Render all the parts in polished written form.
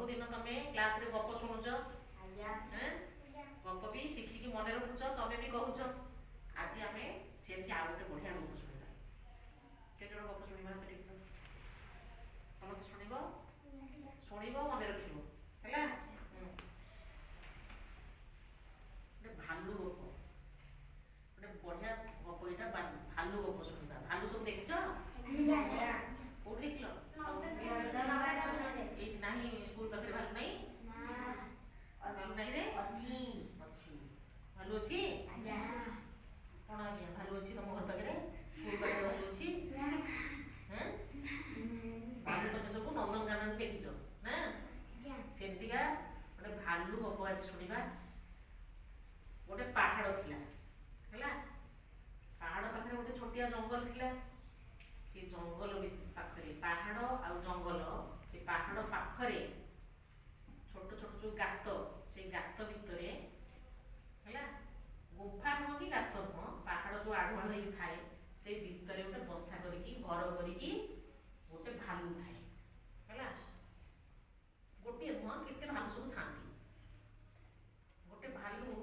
सबुदिन तुम क्लास रे गप शुणुच गप भी शिखिकी मन रखुच तुम भी कहूच आज आम सेमती आउ गोटे बढ़िया गप शुणा केत जन गप शुणा ठीक समस्त शुण मन रख है भालू गप गोटे बढ़िया गप यहाँ भालू गप शुणा भालू सब देखिच कौट देख नहीं स्कूल पाखे भालू नहीं भालू नहीं रे अच्छी भालू अच्छी कौन आज्ञा भालू अच्छी तुम घर पाखे स्कूल पाखे भालू अच्छी भालू तुम सब नंदनकानन देखिच ना सेमतिका गोटे भालू गप आज शुणा गोटे पहाड़ थिला है पहाड़ पाखे गोटे छोटिया जंगल थिला से जंगल पाखरे पहाड़ आ जंगल से पहाड़ पाखरे छोट छोट जो गात से गात भितर है गुफा नुह कि गात नुह पहाड़ जो आढ़ुआ हो थाए से भितर गोटे बसा करके घर करके गोटे भालू थाए है गोटे नुह केते भालू सब था गोटे भालू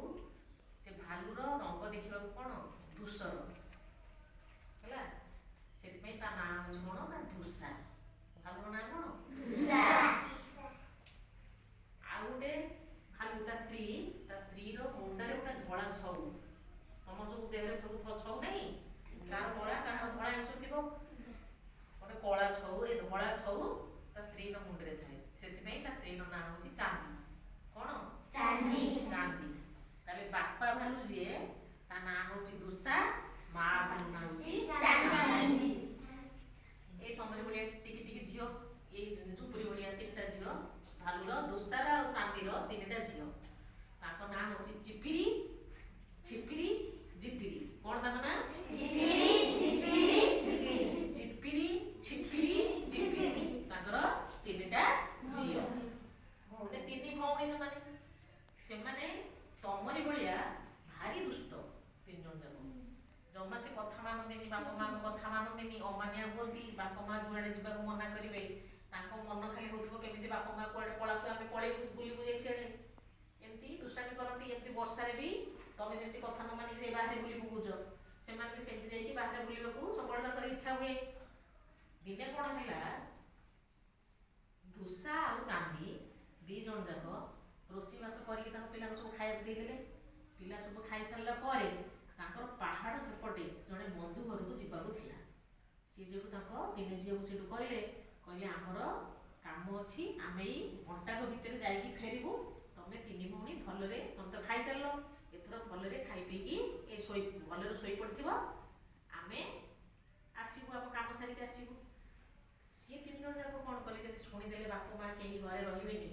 से भालूर रंग देखा कौन धूसर है से ता ना हूँ कौन ना धूसा भालू ना कौन आउ गोटे भालू ता स्त्री मुंडे गोटे धला छौ तुम सब देह सब छौ नहीं कार कला कार धला एसब थी गोटे कला छौ ए धला छौ ता स्त्री मुंडे थाए से स्त्री ना हूँ चांदी कौन चांदी ताले बापा भालू जी ता ना हूँ दूसा माँ भालू ना हूँ ए तमरी भाया टिके टिके झील ये झुपुरी भाया तीन टा झील भालूर दूसार और चांदीर तीन टा झील ताको ना हूँ चिपिरी छिपिरी जिपिरी कौन ताको ना चिपिरी छिपिरी जिपिरी ताकर तीन टा झील गोटे तीन भौणी से तमरी भाया भारी दुष्ट तीन जन जाक जमा से कथा मानते बापा माँ कथा मानते अमानिया हमें बापा माँ जुआड़े जावाक मना करेंगे मन खाली होमी बापा माँ कड़े पलातु आम पलू बुलू जाए सीधे एमती दुष्टामी करती एमती वर्षा भी तुम जमी कथा न मानिक बाहर बुली पकाउच से सेमती जा बाहर बुलवाक सब इच्छा हुए दिने कौन है धूसा आ चांदी दी जन जाक रोषेईबास करके पिला सब खाया देदेले पिला सब खाई सारापर पहाड़ सेपटे जड़े बंधु घर को जावाक सी जो दिने झील से कहले आमर काम अच्छी आम घंटाक भितर जा फेरबू तुम तीन भौणी भलरे तुम तो खाई सार एथर भलरे खाई पीकी भलरे शोई पड़े आम आसबू आम कम सारिक आसबू सी तीन जन जाक कौन कले शुणीदे बापा माँ कहीं घरे रही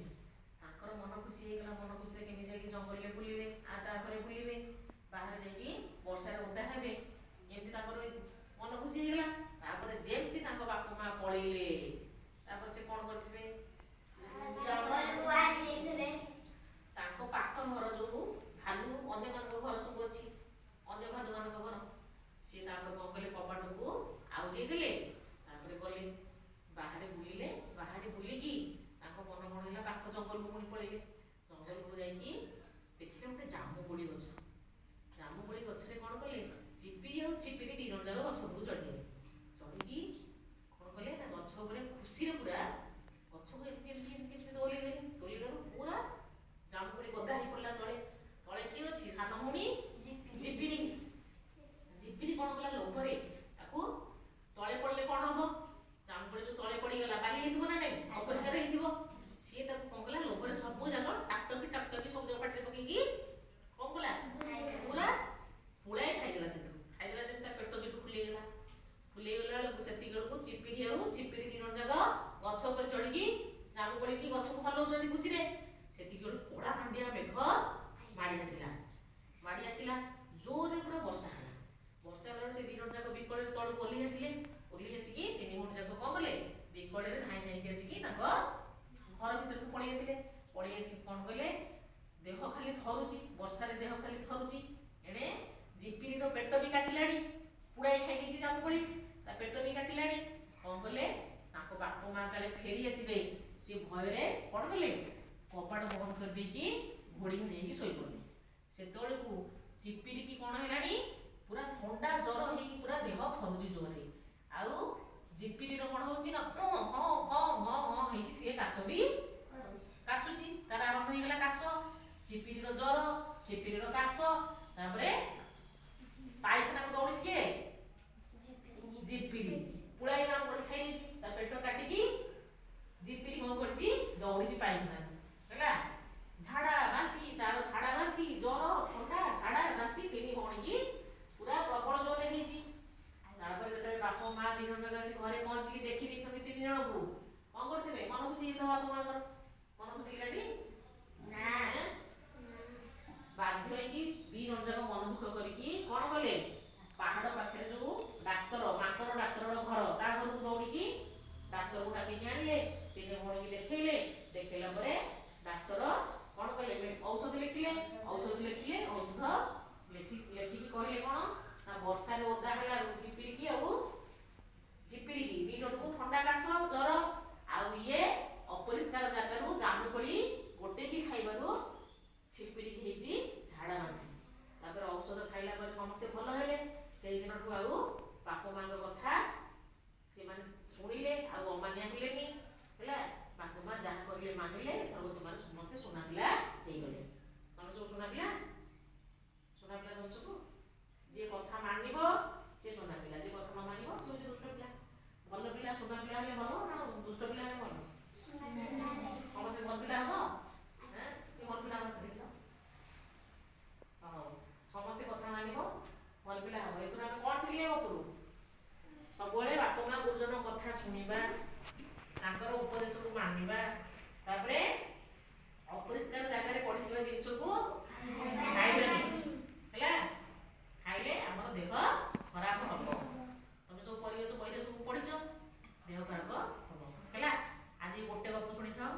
मन खुशी होगा मन खुशी केमी जा जंगल में बुलवे आगे बुलवे बाहर जा वर्षा ओदा हे एमती मन खुशी होगा जमी बापा माँ पलैले से कौन करते पाख घर जो भालू अन्य मान घर सब अच्छी अन्य भालू मान घर सी कौन कले कपाट को आउजे गले गले बाहर बुलिले बाहर बुलिकी मन कौन है पाख जंगल को पुणी पलैले जंगल को जाकि देखिले गोटे जामुकोड़ी गछ जामुकोड़ी गछरे कौन कले चिपिरी और चिपिरी दी जन जाक गछ उपरକୁ चढ़िगले चढ़िकी कौन कले ना गछ उपरे खुशी पूरा गछ को एमती तोलिदेले तोलिलु पूरा जामुकोड़ी गदा हो पड़ा तले तले किए अच्छी सान भौणी चिपिरी चिपिरी कौन कला लोभरे ताकू तले पड़े कौन हम जामुकोड़ी जो तले पड़गला बाली हो ना नहीं अपरिष्कार हो सी कौन कला लोभरे सब जाक टाकटकी सब जाक पाटे पकईकी कौन कला पूरा पुड़ाए खाईदेला से खाईदेला जब पेट से फुलेगला फुलेगला बेलू से चिपिरी आउ चिपिरी दी जन जाक गछ उपर चढ़ी जामुकोड़ी की गछ को हलाउछन्ति खुशी से कड़ा खंडिया मेघ माड़ी आसला जोरे पूरा वर्षा है वर्षा है से दी जन जाक बिकल तलू ओह्लि आसिले ओह्लि आसिकी तीन भौणी जाक कौन कले बिकल धाई धाई आसिकी घर भर को पलि आसिले पलि आसी कौन कले देह खाली थरुची वर्षार देह खाली थरुची एणे जिपिर पेट भी काटिलाणी पुड़ाई खाई जामुकोड़ी ता पेट भी काटिलाणी कौन कले बापा माँ काले फेरी आसबे सी भୟରେ कौन कले कपाट बंद कर देकी घोड़ी नहीं शोई पड़े से चिपिरी की कौन है पूरा थंडा जर हो पूरा देह थरुची जोरे आउ झिपिरी कौन हो सी काश भी काशुची तार आरंभ हो गला काश चिपिरी जर चिपिरी काश पाइखाना को दौड़ी किए झिपिरी पुलाई जान कोठी खाई देछि ता पेट काटिकी झिपिरी कौन करछि दौड़ी पाइखाना हैला झाड़ा बांती तार झाड़ा बांती जर थंडा झाड़ा बांती तीन भौणी की पूरा प्रबल जोरे ହେଇଛି तापर जेते बापा मां दिन जगह से घरे पहुंची देखि दैछथि तीन जण को कोन करथिबे मन खुशी तो बापा मां कर मन खुशी लाडी ना बाध्य होई दी जण जगह मन दुख करिकी कोन कले पहाड़ पाखे जो डाक्टर माकर डाक्टर घर ता घर को दौड़ी की डाक्टर को डाकी आनिले तीन भौणी की देखैला परे डाक्टर कोन कले औषध लिखिले औषध लेखी कहले कोन ना वर्षा रे ओदा होला झिपिरी की दी जण को ठंडा काश जर आउ ये अपरिष्कार जगह रु जामु पड़ी गोटे की खाइबारु झिपिरी की हेची झाड़ा बांधी तापर औषध खाइला पर समस्त भल हेले सेई दिन को आउ बापा मां कथा से माने सुनिले आउ अमान्या हेलेनी हैला बापा मां जा करले मानिले तब से माने समस्त सुना पिला हे गले तमे सब सुना पिला तमे सब जे कथा मानिबो से सुना पिला जे कथा न मानिबो से दुष्ट पिला भल पिला सुना पिला हेले भलो ना दुष्ट पिला हेले भलो समस्त भल पिला हो हैं के भल पिला हो देखो हां समस्त कथा मानिबो भल पिला हो एतुरा हम कोन सिले करू सबले बापा मां गुरुजन कथा सुनिबा तांकर उपदेश को मानिबा तापरे अपरिष्कार जगह रे पड़िथिबा जिंस को खाइबेनी हैला खाइले हमर देह खराब हबो तमे सब परिवेश बहिरे सब पढिछो देह खराब हबो हैला आज गोटे गप सुनि थाओ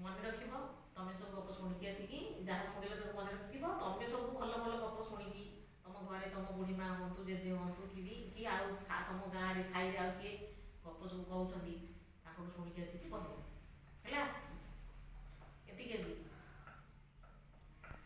मन रखिबो तमे सब गप सुनि के आसी की जहा सुनिले तो मन रखिबो तमे सब भल भल गप सुनि की तम घरे तम बुढ़ी मां होंतु जेजे होंतु की आउ तम गाँ रे साई रे आउ के गप सब कहउछंती ताको सुनि के आसी की कहबो हैला एति के जी